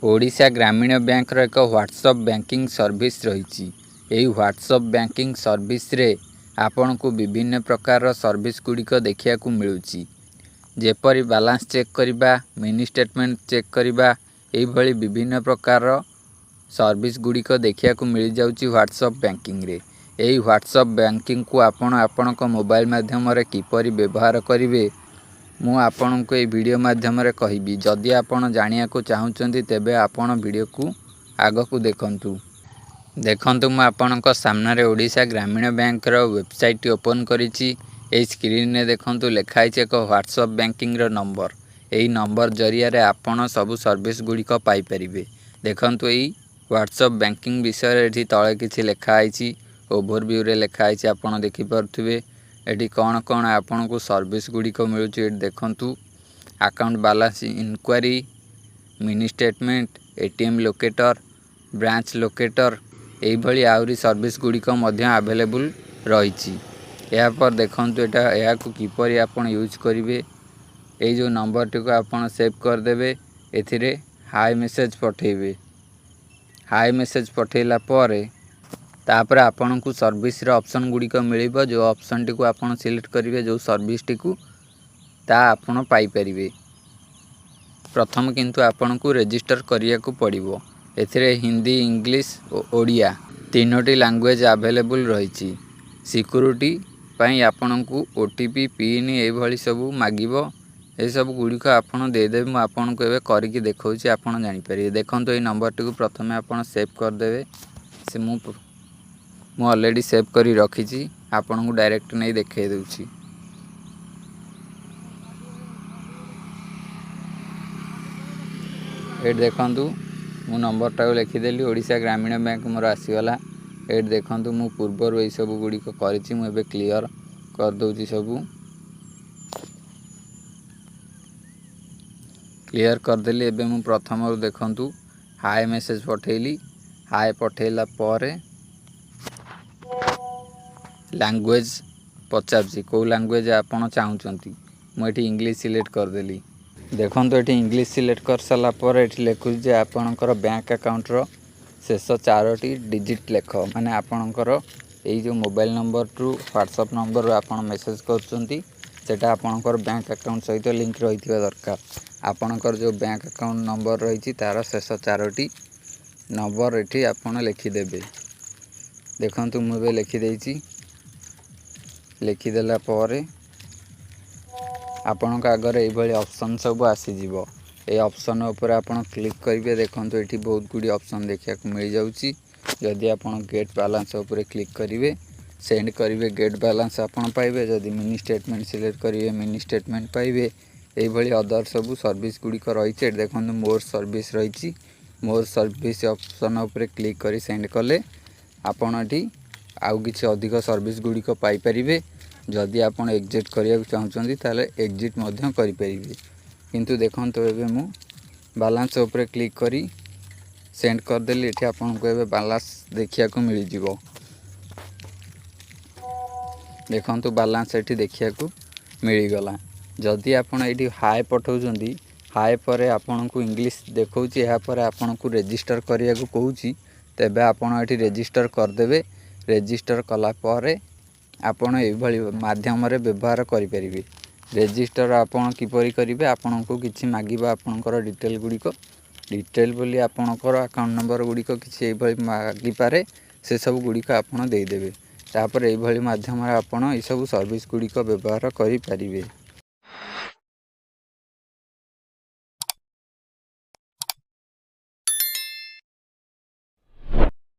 ओडिशा ग्रामीण बैंक एक WhatsApp banking service रही। यही व्हाट्सएप बैंकिंग सर्विस रे आपन को विभिन्न प्रकार सर्विस गुड़िक देखा मिलूँ, जेपरी बैलेंस चेक करने, मिनी स्टेटमेंट चेक करने, यही विभिन्न प्रकार सर्विस गुड़िक देखा मिल जाऊँगी व्हाट्सएप बैंकिंग रे। यही व्हाट्सएप बैंकिंग को आपण मोबाइल माध्यम किपरि व्यवहार करेंगे मु आपन को ये वीडियो माध्यम रे कहबी। जदि आपण जानिया को चाहूँगी तेबे आपण वीडियो को आग को देखंतु मु आपन सामने ओडिशा ग्रामीण बैंक रो वेबसाइट ओपन करिछि। एई स्क्रीन ने देखंतु लिखाई एक व्हाट्सएप बैंकिंग रो नंबर। एई नंबर जरिया रे आपण सब सर्विस गुड़िक पाई परिबे। देखंतु एई व्हाट्सएप बैंकिंग विषय एठी तळे किछि लिखा आइछि, ओवरव्यू रे लिखा आइछि, आपण देखि परथुबे एठी कौन कौन आपन को सर्विस गुड़िक मिलूँ। एठी देखंतु account balance inquiry, mini statement, ATM locator, branch locator, यही भली आउरी सर्विस गुड़िक अवेलेबल रही। या पर देखंतु एटा या को किपरि आपण यूज करिवे। ए जो नंबर टी को आपण सेव कर देबे, एथिरे हाई मेसेज पठेबे। हाई मेसेज पठेला पर तापर आपण को सर्विस रो ऑप्शन गुड़िक मिलिबो। जो ऑप्शन टी को आपण सिलेक्ट करिवे, जो सर्विस टी को ता आपण पाई परिबे। प्रथम किंतु आपण को रजिस्टर करिया को पड़िबो। एथिरे हिंदी, इंग्लिश और ओडिया तीनोटी लैंग्वेज अवेलेबल रही। सिक्योरिटी पई आपण को ओटीपी, पिन ए भली सब मागिबो। ए सब गुड़िक आपण दे देबे। मु आपण को एबे करिकि देखौछि, आपण जानि परिबे। देखंतु ए नंबर टी को प्रथमे आपण सेव कर देबे। से मु ऑलरेडी सेव करी रखिछि, आपण को डायरेक्ट नै देखाइ देउछि। ये देखंतु मु नंबर टा लिखिदेली, ओडिशा ग्रामीण बैंक मोर आसीगला। ये देखंतु मु पूर्वर ये सब गुड़िक करिछि। मु एबे क्लियर कर दउछि, सब क्लियर कर देली। एबे मु प्रथम देखंतु हाई मेसेज पठेली। हाई पठेला पर लैंग्वेज पचारछि, को लैंग्वेज आपण चाहूचंती। मु एठी इंग्लिश सिलेक्ट कर देली। देखंतु एठी इंग्लिश सिलेक्ट कर साला पर एठी लेखु जे आपणकर बैंक अकाउंट रो शेष 4टी डिजिट लेख। माने आपणकर एई जो mobile number two WhatsApp number आपण मेसेज करचंती, सेटा आपणकर बैंक अकाउंट सहित लिंक रहिथिबा दरकार। आपणकर जो बैंक अकाउंट नंबर रहिछि तार शेष 4टी नंबर एठी आपण लिखि देबे। देखंतु मु बे लिखि देइछि। लिखि देला पर आपण आगे ये ऑप्शन सब आसीज। ये ऑप्शन उपर आपण क्लिक करेंगे। देखो ये बहुत गुड़ी ऑप्शन देखा मिल जाऊँगी। जदि आप गेट बैलेंस उपर क्लिक करेंगे, सेंड करेंगे, गेट बैलेंस आपड़ पाइबे। जदि मिनी स्टेटमेंट सिलेक्ट करेंगे, मिनी स्टेटमेंट पाइबे। ये अदर सब सर्विस गुड़िक रही। देखो मोर सर्विस रही। मोर सर्विस ऑप्शन उपर क्लिक कर सेंड कले आपड़ ये आउ कि अधिक सर्विस गुड़िक पाइपर। जदि आप एग्जिट करिया चाहूँगी ताले एग्जिट मध्य करि परिबे। किंतु देखंतु एबे मु बैलेंस ऊपर क्लिक करी सेंड कर देली। एठी आपन को एबे बैलेंस देखिया को मिल जिवो। देखंतु बैलेंस एठी देखिया को मिल गला। जदि आपन एठी हाई पठाउछंती, हाई पर आपन को इंग्लिश देखौछि, एहा पर आपन को रजिस्टर करिया को कहूछि, तेबे आपन एठी रजिस्टर कर देबे। रजिस्टर कला पर आपण एभली माध्यम रे व्यवहार करि परिबे। रजिस्टर आपण किपरि करिवे, आपण को किछि मागिबा आपणकर डिटेल गुड़िक। डिटेल बोली आपणकर अकाउंट नंबर गुड़िक किछि एभली मागी पारे, से सब गुड़िक आपण देई देबे। तापर एभली माध्यम रे आपण ए सब सर्विस गुड़िक व्यवहार करि परिबे।